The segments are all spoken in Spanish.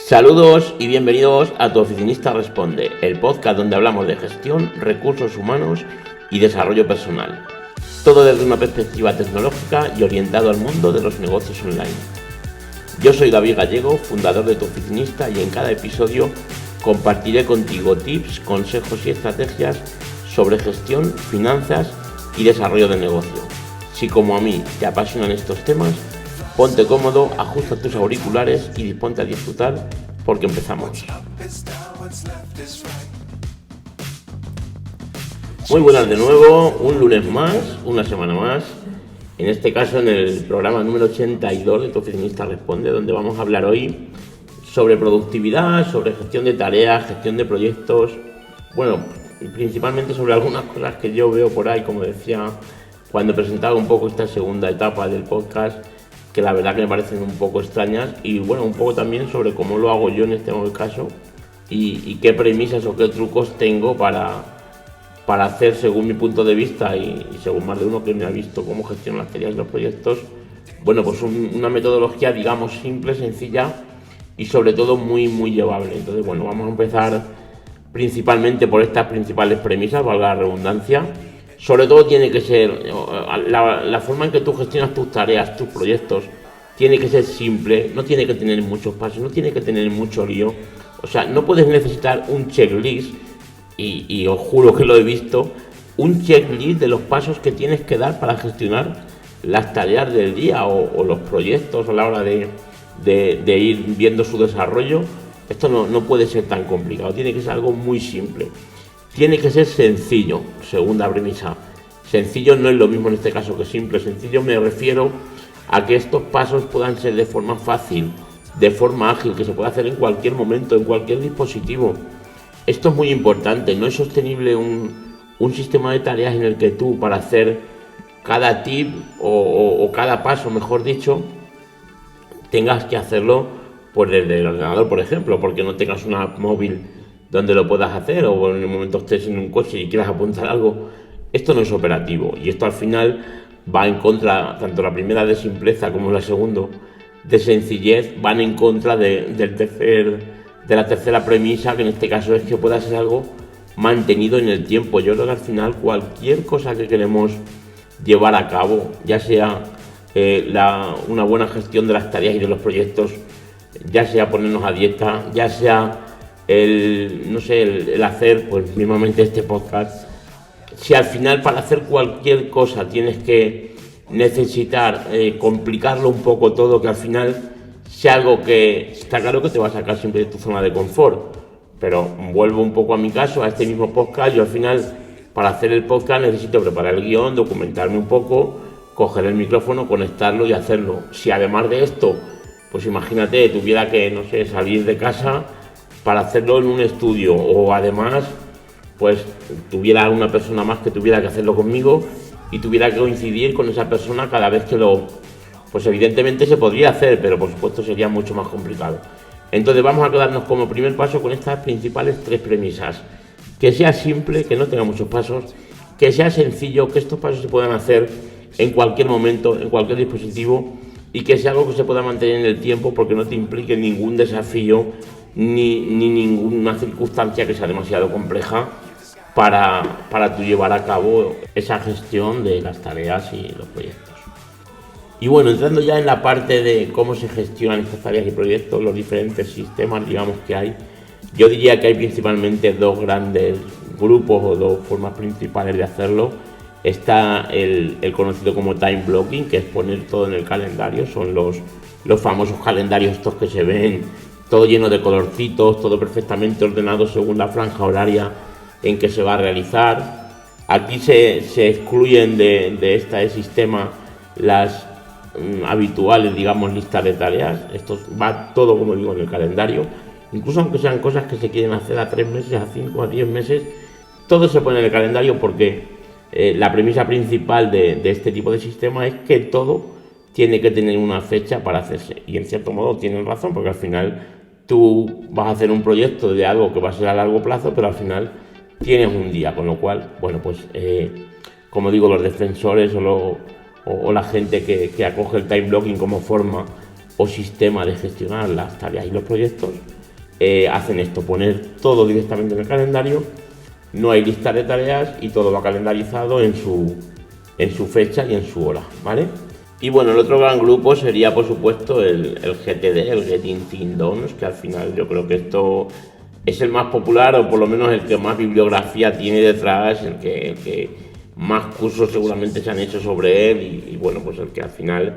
Saludos y bienvenidos a Tu Oficinista Responde, el podcast donde hablamos de gestión, recursos humanos y desarrollo personal. Todo desde una perspectiva tecnológica y orientado al mundo de los negocios online. Yo soy David Gallego, fundador de Tu Oficinista, y en cada episodio compartiré contigo tips, consejos y estrategias sobre gestión, finanzas y desarrollo de negocio. Si como a mí te apasionan estos temas, ponte cómodo, ajusta tus auriculares y disponte a disfrutar porque empezamos. Muy buenas de nuevo, un lunes más, una semana más. En este caso en el programa número 82 de Tu Oficinista Responde, donde vamos a hablar hoy sobre productividad, sobre gestión de tareas, gestión de proyectos. Bueno, principalmente sobre algunas cosas que yo veo por ahí, como decía cuando presentaba un poco esta segunda etapa del podcast, que la verdad que me parecen un poco extrañas, y bueno, un poco también sobre cómo lo hago yo en este caso y qué premisas o qué trucos tengo para hacer, según mi punto de vista y según más de uno que me ha visto cómo gestiono las tareas y los proyectos, bueno, pues una metodología, digamos, simple, sencilla y sobre todo muy llevable. Entonces, bueno, vamos a empezar principalmente por estas principales premisas, valga la redundancia. Sobre todo tiene que ser, la forma en que tú gestionas tus tareas, tus proyectos, tiene que ser simple, no tiene que tener muchos pasos, no tiene que tener mucho lío. O sea, no puedes necesitar un checklist, y os juro que lo he visto, un checklist de los pasos que tienes que dar para gestionar las tareas del día o los proyectos a la hora de ir viendo su desarrollo. Esto no puede ser tan complicado, tiene que ser algo muy simple. Tiene que ser sencillo, segunda premisa. Sencillo no es lo mismo en este caso que simple. Sencillo me refiero a que estos pasos puedan ser de forma fácil, de forma ágil, que se pueda hacer en cualquier momento, en cualquier dispositivo. Esto es muy importante. No es sostenible un sistema de tareas en el que tú, para hacer cada tip o cada paso, mejor dicho, tengas que hacerlo pues desde el ordenador, por ejemplo, porque no tengas una app móvil donde lo puedas hacer, o en el momento estés en un coche y quieras apuntar algo. Esto no es operativo, y esto al final va en contra, tanto la primera de simpleza como la segunda de sencillez, van en contra de la tercera premisa, que en este caso es que pueda ser algo mantenido en el tiempo. Yo creo que al final cualquier cosa que queremos llevar a cabo, ya sea una buena gestión de las tareas y de los proyectos, ya sea ponernos a dieta, ya sea el hacer pues mismamente este podcast, si al final para hacer cualquier cosa tienes que necesitar complicarlo un poco todo, que al final sea algo que está claro que te va a sacar siempre de tu zona de confort. Pero vuelvo un poco a mi caso, a este mismo podcast. Yo al final, para hacer el podcast, necesito preparar el guión, documentarme un poco, coger el micrófono, conectarlo y hacerlo. Si además de esto, pues imagínate, tuviera que, no sé, salir de casa para hacerlo en un estudio, o además pues tuviera una persona más que tuviera que hacerlo conmigo y tuviera que coincidir con esa persona cada vez que pues evidentemente se podría hacer, pero por supuesto sería mucho más complicado. Entonces vamos a quedarnos como primer paso con estas principales tres premisas: que sea simple, que no tenga muchos pasos, que sea sencillo, que estos pasos se puedan hacer en cualquier momento, en cualquier dispositivo, y que sea algo que se pueda mantener en el tiempo, porque no te implique ningún desafío ni ninguna circunstancia que sea demasiado compleja para tú llevar a cabo esa gestión de las tareas y los proyectos. Y bueno, entrando ya en la parte de cómo se gestionan estas tareas y proyectos, los diferentes sistemas, digamos, que hay, yo diría que hay principalmente dos grandes grupos o dos formas principales de hacerlo. Está el conocido como time blocking, que es poner todo en el calendario. Son los famosos calendarios estos que se ven todo lleno de colorcitos, todo perfectamente ordenado según la franja horaria en que se va a realizar. Aquí se excluyen de este sistema las habituales, digamos, listas de tareas. Esto va todo, como digo, en el calendario. Incluso aunque sean cosas que se quieren hacer a 3 meses, a 5, a 10 meses, todo se pone en el calendario, porque la premisa principal de este tipo de sistema es que todo tiene que tener una fecha para hacerse. Y en cierto modo tienen razón, porque al final tú vas a hacer un proyecto de algo que va a ser a largo plazo, pero al final tienes un día, con lo cual, bueno, pues como digo, los defensores o la gente que acoge el time blocking como forma o sistema de gestionar las tareas y los proyectos, hacen esto, poner todo directamente en el calendario, no hay lista de tareas y todo va calendarizado en su fecha y en su hora, ¿vale? Y bueno, el otro gran grupo sería, por supuesto, el GTD, el Getting Things Done, que al final yo creo que esto es el más popular, o por lo menos el que más bibliografía tiene detrás, el que más cursos seguramente se han hecho sobre él y bueno, pues el que al final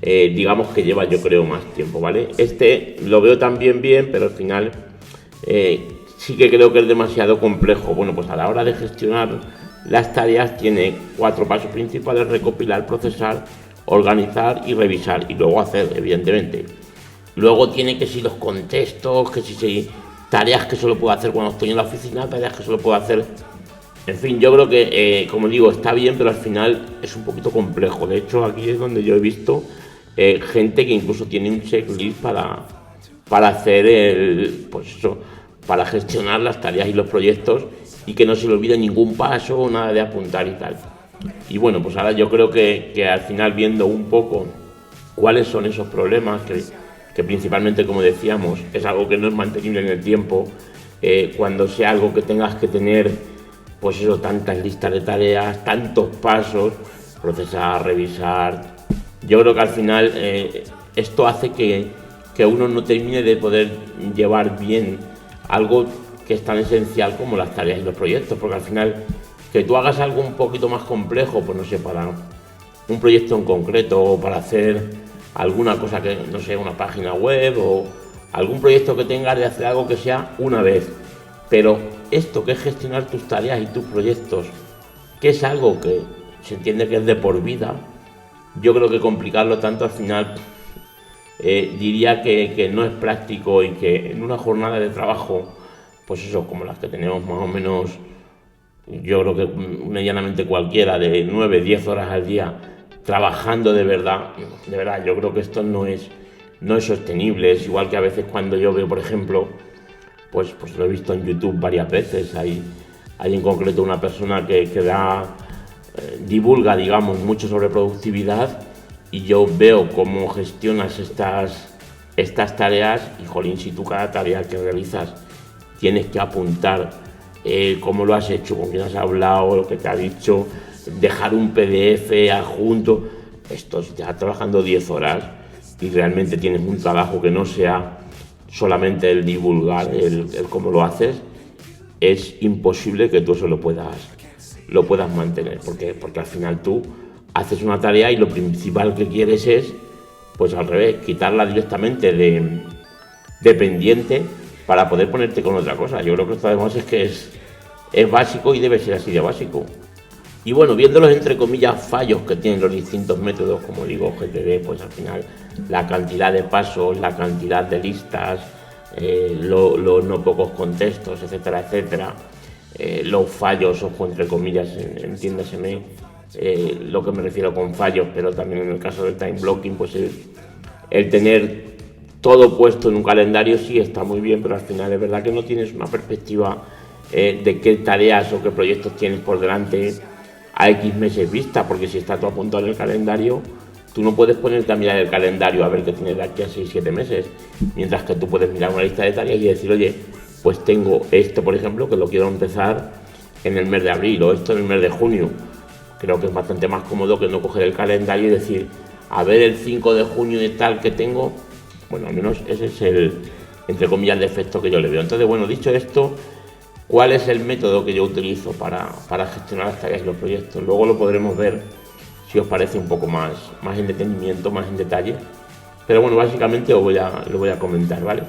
digamos que lleva, yo creo, más tiempo, ¿vale? Este lo veo también bien, pero al final sí que creo que es demasiado complejo. Bueno, pues a la hora de gestionar las tareas tiene 4 pasos principales: recopilar, procesar, organizar y revisar, y luego hacer, evidentemente. Luego tiene que si los contextos, que si tareas que solo puedo hacer cuando estoy en la oficina, tareas que solo puedo hacer. En fin, yo creo que, como digo, está bien, pero al final es un poquito complejo. De hecho, aquí es donde yo he visto gente que incluso tiene un checklist para hacer pues eso, para gestionar las tareas y los proyectos y que no se le olvide ningún paso o nada de apuntar y tal. Y bueno, pues ahora yo creo que al final, viendo un poco cuáles son esos problemas, que principalmente, como decíamos, es algo que no es mantenible en el tiempo, cuando sea algo que tengas que tener, pues eso, tantas listas de tareas, tantos pasos, procesar, revisar. Yo creo que al final esto hace que uno no termine de poder llevar bien algo que es tan esencial como las tareas y los proyectos, porque al final que tú hagas algo un poquito más complejo, pues no sé, para un proyecto en concreto o para hacer alguna cosa que, no sé, una página web o algún proyecto que tengas de hacer algo que sea una vez. Pero esto que es gestionar tus tareas y tus proyectos, que es algo que se entiende que es de por vida, yo creo que complicarlo tanto al final diría que no es práctico, y que en una jornada de trabajo, pues eso, como las que tenemos más o menos, yo creo que medianamente cualquiera, de 9-10 horas al día, trabajando de verdad, yo creo que esto no es sostenible. Es igual que a veces cuando yo veo, por ejemplo, pues lo he visto en YouTube varias veces, hay en concreto una persona que divulga, digamos, mucho sobre productividad, y yo veo cómo gestionas estas tareas y, jolín, si tú cada tarea que realizas tienes que apuntar cómo lo has hecho, con quién has hablado, lo que te ha dicho, dejar un PDF adjunto, esto ya trabajando 10 horas y realmente tienes un trabajo que no sea solamente el divulgar, el cómo lo haces, es imposible que tú eso lo puedas mantener, porque al final tú haces una tarea y lo principal que quieres es, pues al revés, quitarla directamente de pendiente para poder ponerte con otra cosa. Yo creo que esto además es básico y debe ser así de básico. Y bueno, viendo los, entre comillas, fallos que tienen los distintos métodos, como digo, GTD, pues al final la cantidad de pasos, la cantidad de listas, los no pocos contextos, etcétera, etcétera, los fallos, ojo, entre comillas, entiéndaseme lo que me refiero con fallos, pero también en el caso del time blocking, pues el tener todo puesto en un calendario sí está muy bien, pero al final es verdad que no tienes una perspectiva de qué tareas o qué proyectos tienes por delante a X meses vista, porque si está todo apuntado en el calendario, tú no puedes ponerte a mirar el calendario a ver qué tienes de aquí a 6-7 meses, mientras que tú puedes mirar una lista de tareas y decir, oye, pues tengo esto, por ejemplo, que lo quiero empezar en el mes de abril, o esto en el mes de junio. Creo que es bastante más cómodo que no coger el calendario y decir, a ver, el 5 de junio y tal que tengo. Bueno, al menos ese es el, entre comillas, defecto que yo le veo. Entonces, bueno, dicho esto, ¿cuál es el método que yo utilizo para gestionar las tareas y los proyectos? Luego lo podremos ver, si os parece, un poco más en detenimiento, más en detalle. Pero bueno, básicamente lo voy a comentar, ¿vale?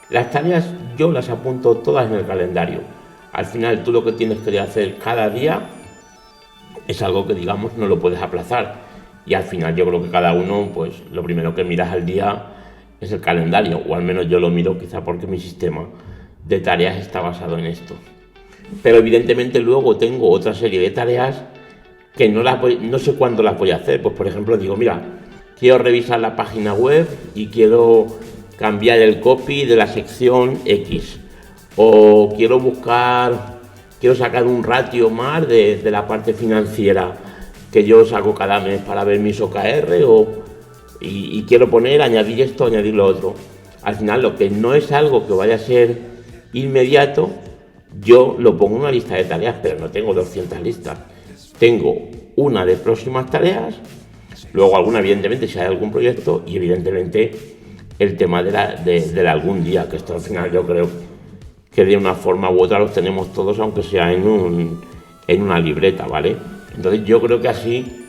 Las tareas yo las apunto todas en el calendario. Al final, tú lo que tienes que hacer cada día es algo que, digamos, no lo puedes aplazar. Y al final yo creo que cada uno, pues lo primero que miras al día es el calendario, o al menos yo lo miro, quizá porque mi sistema de tareas está basado en esto. Pero evidentemente luego tengo otra serie de tareas que no sé cuándo las voy a hacer. Pues por ejemplo digo, mira, quiero revisar la página web y quiero cambiar el copy de la sección X, o quiero sacar un ratio más de la parte financiera que yo saco cada mes para ver mis OKR, o y quiero poner, añadir esto, añadir lo otro. Al final, lo que no es algo que vaya a ser inmediato, yo lo pongo en una lista de tareas, pero no tengo 200 listas. Tengo una de próximas tareas, luego alguna, evidentemente, si hay algún proyecto, y evidentemente el tema del algún día, que esto al final yo creo que de una forma u otra los tenemos todos, aunque sea en una libreta, ¿vale? Entonces yo creo que así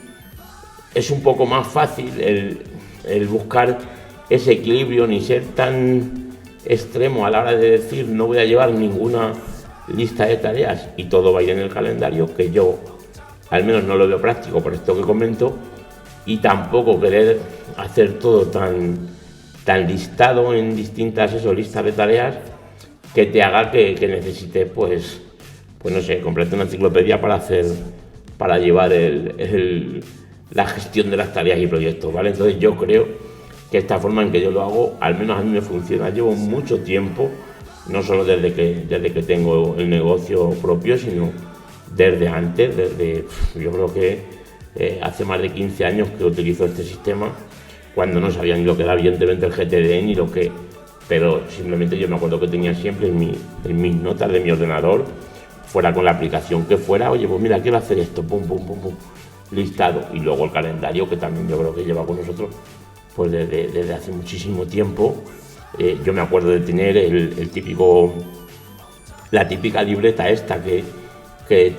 es un poco más fácil el buscar ese equilibrio, ni ser tan extremo a la hora de decir no voy a llevar ninguna lista de tareas y todo va a ir en el calendario, que yo al menos no lo veo práctico por esto que comento, y tampoco querer hacer todo tan listado en distintas listas de tareas que te haga que necesites pues no sé, comprarte una enciclopedia para llevar la gestión de las tareas y proyectos, ¿vale? Entonces yo creo que esta forma en que yo lo hago, al menos a mí me funciona. Llevo mucho tiempo, no solo desde que tengo el negocio propio, sino desde antes, yo creo que hace más de 15 años que utilizo este sistema, cuando no sabía ni lo que era evidentemente el GTD ni lo que, pero simplemente yo me acuerdo que tenía siempre en mis notas de mi ordenador, fuera con la aplicación que fuera, oye, pues mira, quiero hacer esto, pum, pum, pum, pum, listado. Y luego el calendario, que también yo creo que lleva con nosotros pues desde hace muchísimo tiempo. Yo me acuerdo de tener la típica libreta esta que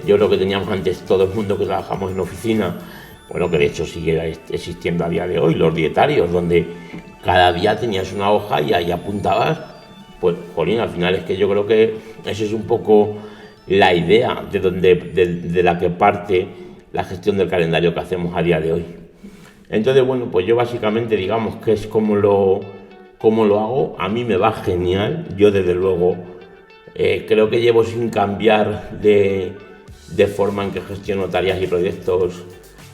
yo creo que teníamos antes todo el mundo que trabajamos en oficina, bueno, que de hecho sigue existiendo a día de hoy, los dietarios, donde cada día tenías una hoja y ahí apuntabas. Pues, jolín, al final es que yo creo que eso es un poco la idea de la que parte la gestión del calendario que hacemos a día de hoy. Entonces, bueno, pues yo básicamente digamos que es como lo hago. A mí me va genial. Yo desde luego creo que llevo sin cambiar de forma en que gestiono tareas y proyectos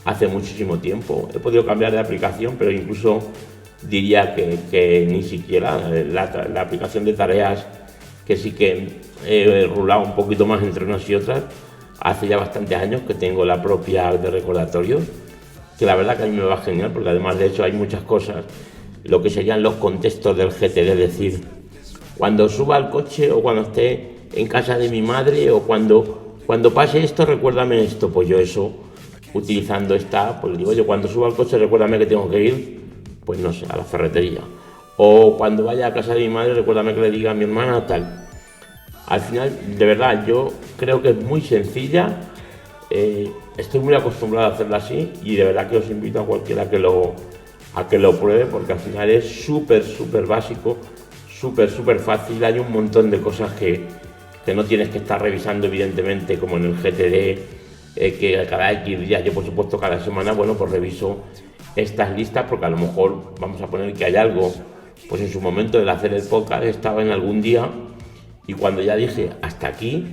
hace muchísimo tiempo. He podido cambiar de aplicación, pero incluso diría que ni siquiera la aplicación de tareas, que sí que he rulado un poquito más entre unas y otras. Hace ya bastantes años que tengo la propia de recordatorios, que la verdad que a mí me va genial, porque además de hecho hay muchas cosas, lo que serían los contextos del GTD, es decir, cuando suba al coche o cuando esté en casa de mi madre o cuando pase esto, recuérdame esto. Pues yo eso, utilizando esta, pues digo, oye, cuando suba al coche, recuérdame que tengo que ir, pues no sé, a la ferretería. O cuando vaya a casa de mi madre, recuérdame que le diga a mi hermana tal. Al final, de verdad, yo creo que es muy sencilla. Estoy muy acostumbrado a hacerla así y de verdad que os invito a cualquiera a que lo pruebe, porque al final es súper básico, súper fácil. Hay un montón de cosas que no tienes que estar revisando, evidentemente, como en el GTD, que cada X días, yo por supuesto cada semana, bueno, pues reviso estas listas, porque a lo mejor vamos a poner que hay algo, pues en su momento del hacer el podcast estaba en algún día, y cuando ya dije hasta aquí,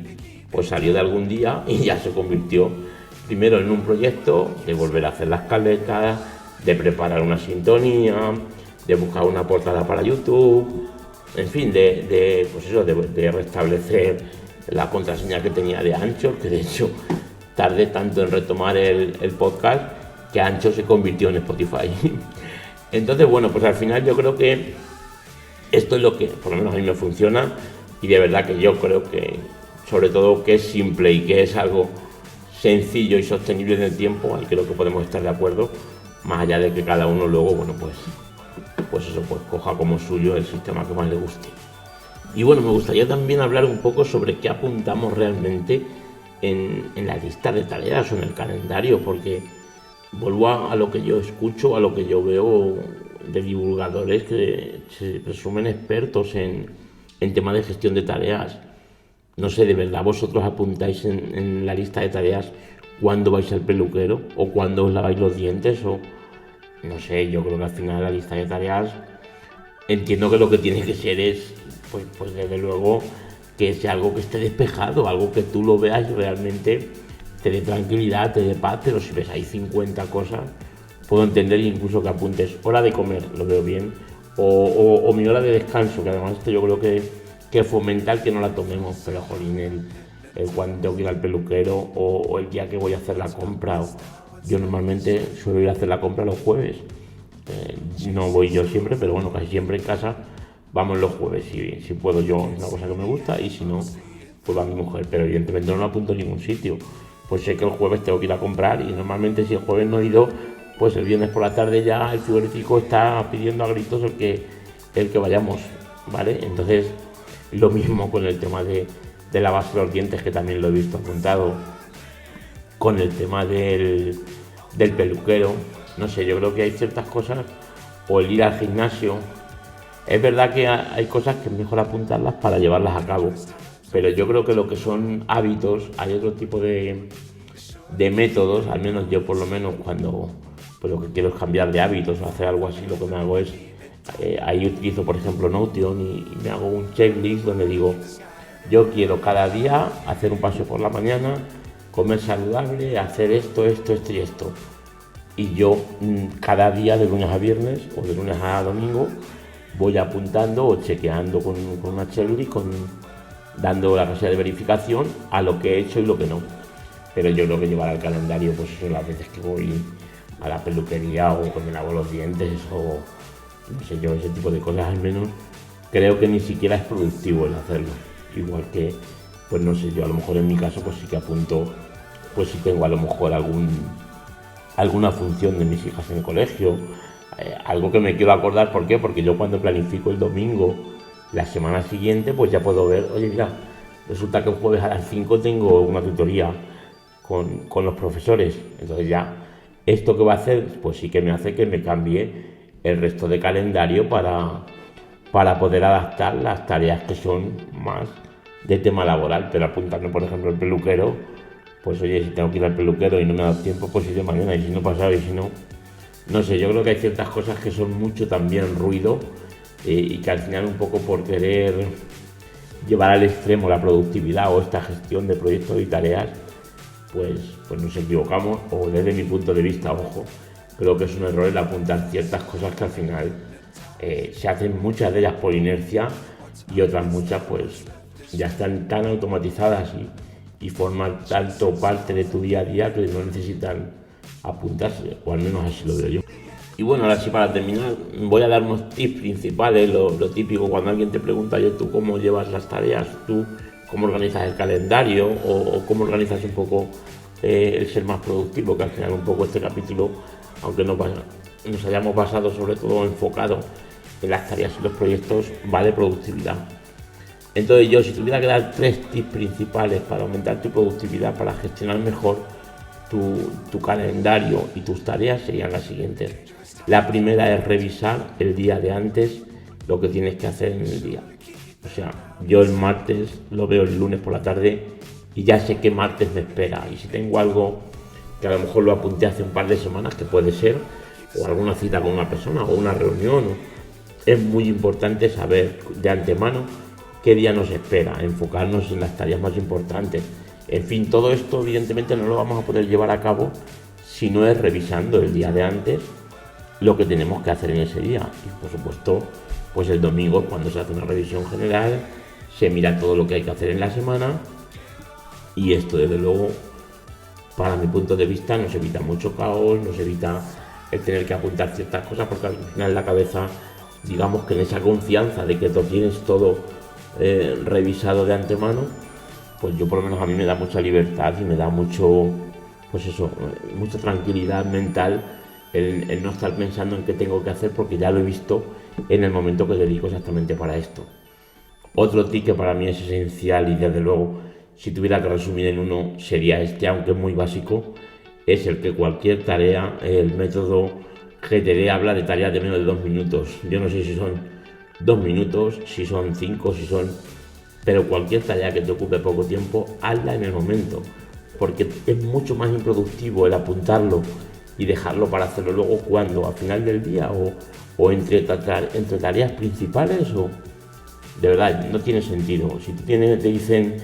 pues salió de algún día y ya se convirtió primero en un proyecto de volver a hacer las caletas, de preparar una sintonía, de buscar una portada para YouTube, en fin, de restablecer la contraseña que tenía de Anchor, que de hecho tardé tanto en retomar el podcast que Anchor se convirtió en Spotify. Entonces, bueno, pues al final yo creo que esto es lo que por lo menos a mí me funciona, y de verdad que yo creo que, sobre todo, que es simple y que es algo sencillo y sostenible en el tiempo. Ahí creo que podemos estar de acuerdo, más allá de que cada uno luego, bueno, pues coja como suyo el sistema que más le guste. Y bueno, me gustaría también hablar un poco sobre qué apuntamos realmente en la lista de tareas o en el calendario, porque vuelvo a lo que yo escucho, a lo que yo veo de divulgadores que se presumen expertos en tema de gestión de tareas. No sé, de verdad, vosotros apuntáis en la lista de tareas cuándo vais al peluquero o cuándo os laváis los dientes, o no sé. Yo creo que al final la lista de tareas, entiendo que lo que tiene que ser es, pues desde luego, que sea algo que esté despejado, algo que tú lo veas y realmente te dé tranquilidad, te dé paz. Pero si ves ahí 50 cosas, puedo entender incluso que apuntes hora de comer, lo veo bien, o mi hora de descanso, que además esto yo creo que fomenta el que no la tomemos. Pero jolín, el cuando tengo que ir al peluquero o el día que voy a hacer la compra. Yo normalmente suelo ir a hacer la compra los jueves, No voy yo siempre, pero bueno, casi siempre en casa vamos los jueves. Si puedo yo, es una cosa que me gusta, y si no, pues va mi mujer. Pero evidentemente no lo apunto en ningún sitio. Pues sé que el jueves tengo que ir a comprar, y normalmente si el jueves no he ido, pues el viernes por la tarde ya el frigorífico está pidiendo a gritos el que vayamos, ¿vale? Entonces, lo mismo con el tema de lavarse los dientes, que también lo he visto apuntado, con el tema del peluquero. No sé, yo creo que hay ciertas cosas, o el ir al gimnasio. Es verdad que hay cosas que es mejor apuntarlas para llevarlas a cabo, pero yo creo que lo que son hábitos, hay otro tipo de métodos. Al menos yo, por lo menos, cuando pues lo que quiero es cambiar de hábitos o hacer algo así, lo que me hago es, ahí utilizo por ejemplo Notion, y me hago un checklist donde digo, yo quiero cada día hacer un paseo por la mañana, comer saludable, hacer esto y esto. Y yo cada día, de lunes a viernes o de lunes a domingo, voy apuntando o chequeando con una checklist, dando la casilla de verificación a lo que he hecho y lo que no. Pero yo creo que llevar al calendario, pues eso, las veces que voy a la peluquería o que me lavo los dientes, o no sé yo, ese tipo de cosas, al menos creo que ni siquiera es productivo el hacerlo. Igual que, pues no sé, yo a lo mejor en mi caso pues sí que apunto, pues si tengo a lo mejor alguna función de mis hijas en el colegio, algo que me quiero acordar. ¿Por qué? Porque yo cuando planifico el domingo, la semana siguiente, pues ya puedo ver, oye mira, resulta que el jueves a las 5 tengo una tutoría con los profesores. Entonces ya, ¿esto qué va a hacer? Pues sí que me hace que me cambie el resto de calendario para poder adaptar las tareas que son más de tema laboral. Pero apuntarme, por ejemplo, el peluquero, pues oye, si tengo que ir al peluquero y no me da tiempo, pues iré mañana, y si no pasado, y si no, no sé. Yo creo que hay ciertas cosas que son mucho también ruido, y que al final, un poco por querer llevar al extremo la productividad o esta gestión de proyectos y tareas, pues nos equivocamos. O desde mi punto de vista, ojo, creo que es un error el apuntar ciertas cosas que al final se hacen, muchas de ellas por inercia, y otras muchas pues ya están tan automatizadas y forman tanto parte de tu día a día que no necesitan apuntarse, o al menos así lo veo yo. Y bueno, ahora sí, para terminar, voy a dar unos tips principales, lo típico cuando alguien te pregunta, oye, ¿tú cómo llevas las tareas? ¿Tú cómo organizas el calendario? ¿O cómo organizas un poco el ser más productivo? Que al final un poco este capítulo, aunque nos hayamos basado sobre todo enfocado en las tareas y los proyectos, va de productividad. Entonces yo, si tuviera que dar 3 tips principales para aumentar tu productividad, para gestionar mejor tu calendario y tus tareas, serían las siguientes. La primera es revisar el día de antes lo que tienes que hacer en el día. O sea, yo el martes lo veo el lunes por la tarde y ya sé qué martes me espera. Y si tengo algo que a lo mejor lo apunté hace un par de semanas, que puede ser, o alguna cita con una persona o una reunión, es muy importante saber de antemano qué día nos espera, enfocarnos en las tareas más importantes. En fin, todo esto evidentemente no lo vamos a poder llevar a cabo si no es revisando el día de antes lo que tenemos que hacer en ese día. Y por supuesto, pues el domingo, cuando se hace una revisión general, se mira todo lo que hay que hacer en la semana, y esto desde luego, para mi punto de vista, nos evita mucho caos, nos evita el tener que apuntar ciertas cosas, porque al final la cabeza, digamos que en esa confianza de que tú tienes todo revisado de antemano, pues yo por lo menos a mí me da mucha libertad y me da mucho, pues eso, mucha tranquilidad mental el no estar pensando en qué tengo que hacer, porque ya lo he visto en el momento que dedico exactamente para esto. Otro tip que para mí es esencial, y desde luego si tuviera que resumir en uno sería este, aunque es muy básico, es el que cualquier tarea, el método GTD habla de tareas de menos de 2 minutos. Yo no sé si son 2 minutos, si son 5, pero cualquier tarea que te ocupe poco tiempo, hazla en el momento, porque es mucho más improductivo el apuntarlo y dejarlo para hacerlo luego, cuando al final del día o entre tareas principales, o de verdad no tiene sentido. Si te dicen,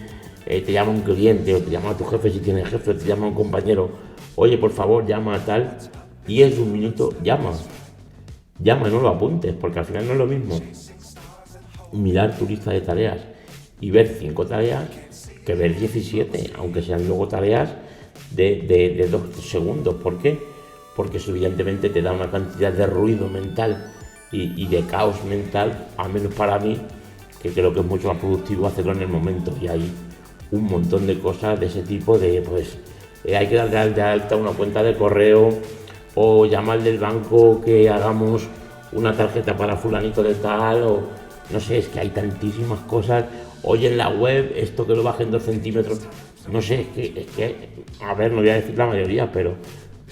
te llama un cliente, o te llama a tu jefe, si tienes jefe, te llama un compañero, oye, por favor, llama a tal, y es 1 minuto, llama, no lo apuntes, porque al final no es lo mismo mirar tu lista de tareas y ver 5 tareas que ver 17, aunque sean luego tareas de 2 segundos. ¿Por qué? porque eso evidentemente te da una cantidad de ruido mental y de caos mental, al menos para mí, que creo que es mucho más productivo hacerlo en el momento. Y hay un montón de cosas de ese tipo de, pues, hay que dar de alta una cuenta de correo o llamar del banco que hagamos una tarjeta para fulanito de tal, o no sé, es que hay tantísimas cosas. Hoy en la web, esto que lo bajen 2 centímetros, no sé, es que, a ver, no voy a decir la mayoría, pero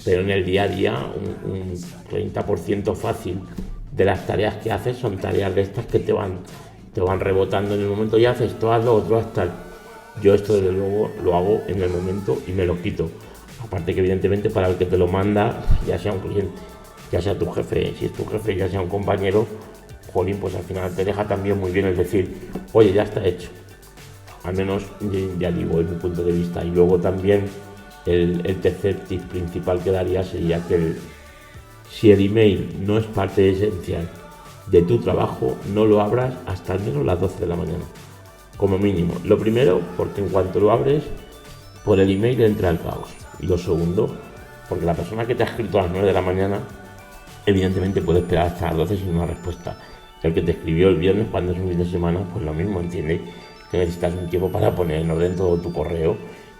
en el día a día un 30% fácil de las tareas que haces son tareas de estas que te van rebotando en el momento. Y haces esto, haz lo otro, hasta yo esto desde luego lo hago en el momento y me lo quito. Aparte que evidentemente para el que te lo manda, ya sea un cliente, ya sea tu jefe, si es tu jefe, ya sea un compañero, jolín, pues al final te deja también muy bien el decir, oye, ya está hecho. Al menos, ya digo, es mi punto de vista. Y luego también el tercer tip principal que daría sería que si el email no es parte esencial de tu trabajo, no lo abras hasta al menos las 12 de la mañana, como mínimo. Lo primero, porque en cuanto lo abres, por el email entra el caos. Y lo segundo, porque la persona que te ha escrito a las 9 de la mañana, evidentemente puede esperar hasta las 12 sin una respuesta. El que te escribió el viernes cuando es un fin de semana, pues lo mismo, entiende que necesitas un tiempo para poner en orden todo tu correo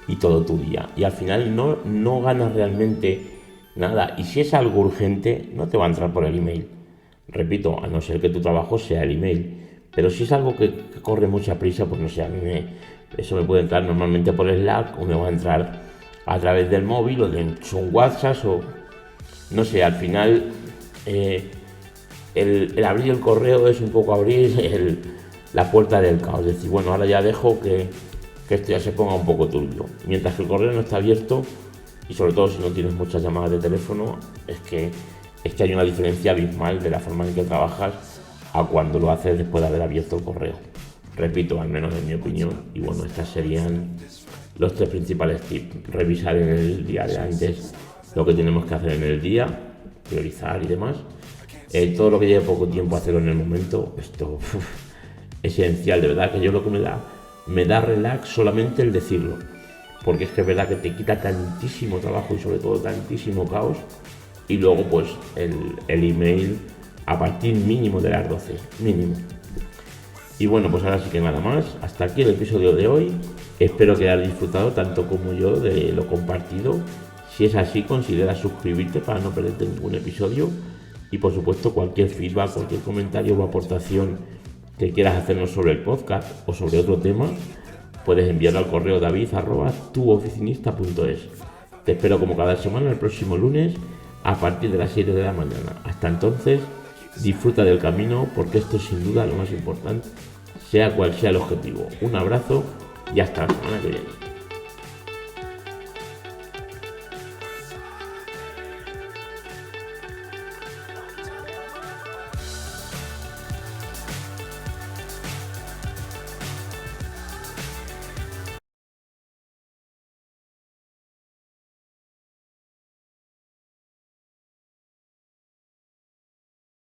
y todo tu día. Y al final no ganas realmente nada. Y si es algo urgente, no te va a entrar por el email. Repito, a no ser que tu trabajo sea el email. Pero si es algo que corre mucha prisa, pues no sé, a mí eso me puede entrar normalmente por Slack, o me va a entrar a través del móvil, o de un WhatsApp, o no sé, al final el abrir el correo es un poco abrir la puerta del caos. Es decir, bueno, ahora ya dejo que esto ya se ponga un poco turbio. Mientras que el correo no está abierto, y sobre todo si no tienes muchas llamadas de teléfono, es que hay una diferencia abismal de la forma en que trabajas a cuando lo haces después de haber abierto el correo. Repito, al menos en mi opinión. Y bueno, estos serían los 3 principales tips. Revisar en el día de antes lo que tenemos que hacer en el día, priorizar y demás. Todo lo que lleve poco tiempo, hacerlo en el momento. Esto es esencial, de verdad, que yo lo que me da relax solamente el decirlo, porque es que es verdad que te quita tantísimo trabajo y sobre todo tantísimo caos. Y luego pues el email a partir mínimo de las 12, mínimo. Y bueno, pues ahora sí que nada más, hasta aquí el episodio de hoy. Espero que hayas disfrutado tanto como yo de lo compartido. Si es así, considera suscribirte para no perderte ningún episodio. Y por supuesto, cualquier feedback, cualquier comentario o aportación que quieras hacernos sobre el podcast o sobre otro tema, puedes enviarlo al correo david@tuoficinista.es. Te espero como cada semana el próximo lunes a partir de las 7 de la mañana. Hasta entonces, disfruta del camino, porque esto es sin duda lo más importante, sea cual sea el objetivo. Un abrazo y hasta la semana que viene.